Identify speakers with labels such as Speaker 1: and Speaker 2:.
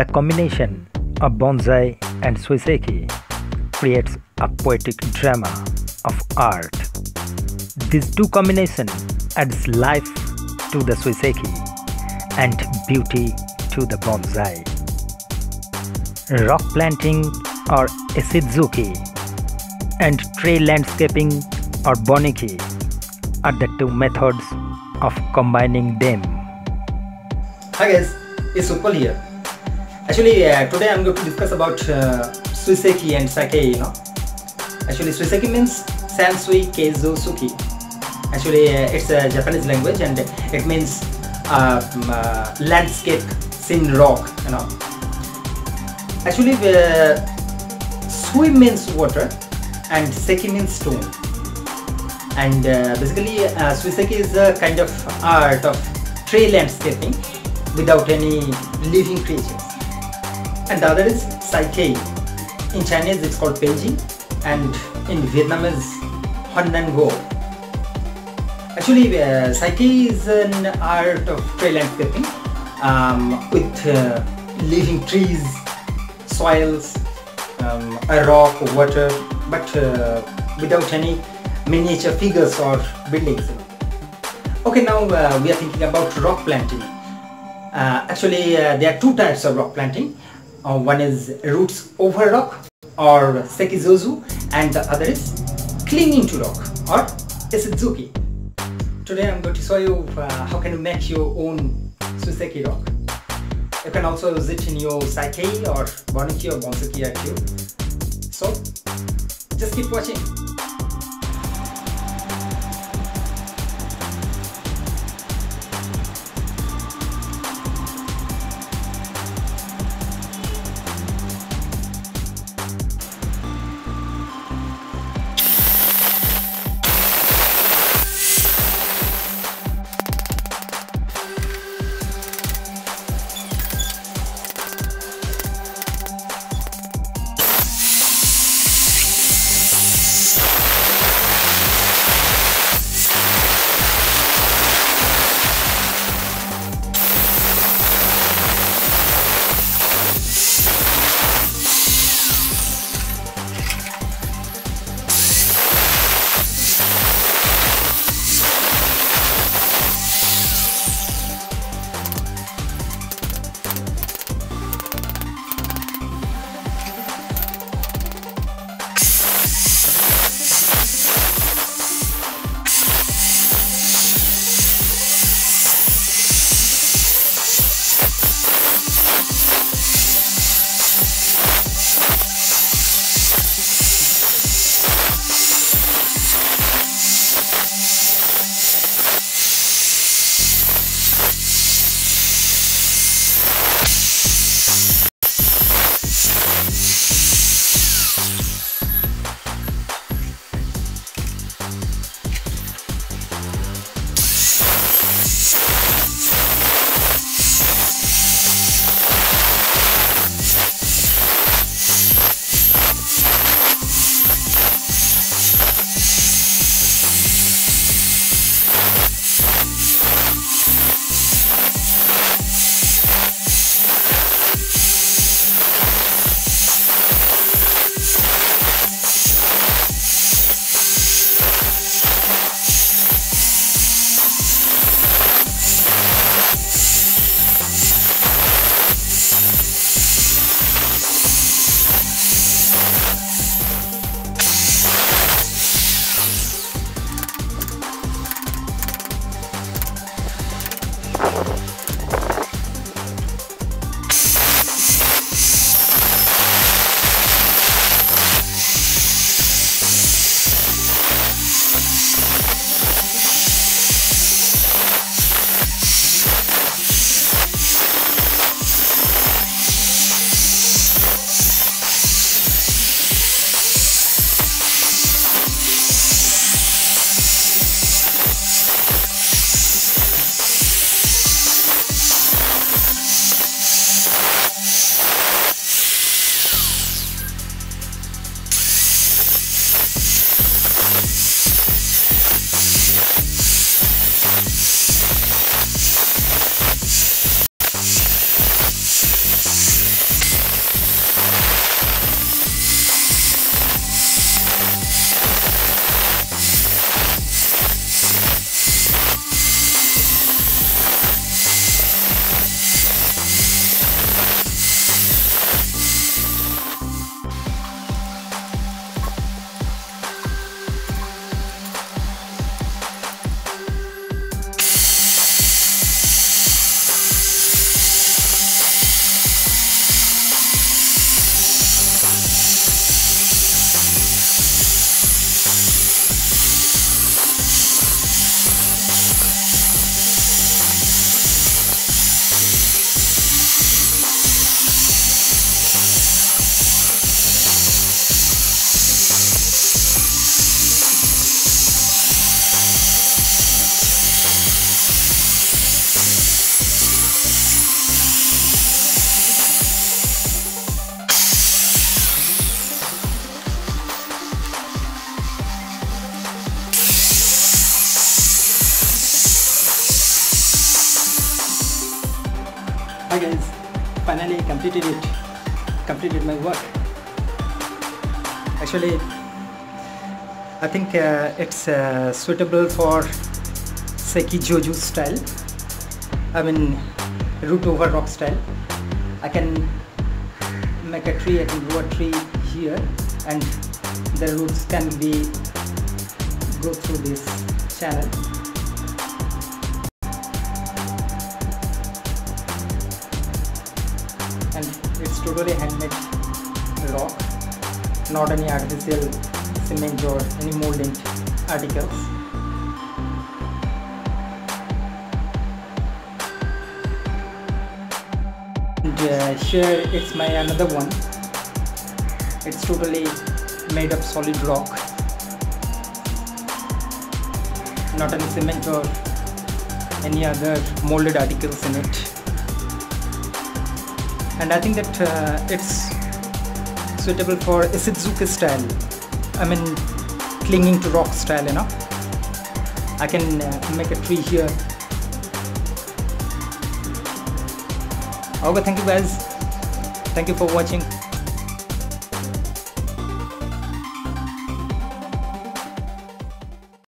Speaker 1: The combination of bonsai and Suiseki creates a poetic drama of art. These two combinations adds life to the Suiseki and beauty to the bonsai. Rock planting or Ishizuki and tree landscaping or Boniki are the two methods of combining them.
Speaker 2: Hi guys, it's Utpal here. Actually, today I'm going to discuss about Suiseki and Sake. Actually, Suiseki means Sansui Keizo Suki. Actually, it's a Japanese language and it means landscape in rock. Actually, Sui means water and Seki means stone. And basically, Suiseki is a kind of art of tree landscaping without any living creatures. And the other is Sake. In Chinese it's called Peiji and in Vietnamese Honan Go. Actually, Sake is an art of tree landscaping with living trees, soils, a rock, water, but without any miniature figures or buildings. Okay, now we are thinking about rock planting. Actually, there are two types of rock planting. One is roots over rock or sekizozu, and the other is clinging to rock or Ishizuki. Today I'm going to show you how can you make your own Suiseki rock. You can also use it in your Sake or Boniki or Bonsai at you. So just keep watching. finally completed my work. Actually, I think it's suitable for Seki Joju style. I mean, root over rock style. I can make a tree, I can grow a tree here, and the roots can go through this channel. And it's totally handmade rock, not any artificial cement or any molding articles. And here it's my another one. It's totally made of solid rock, not any cement or any other molded articles in it. And I think that it's suitable for Ishizuka style. I mean, clinging to rock style, you know. I can make a tree here. Okay, thank you guys. Thank you for watching.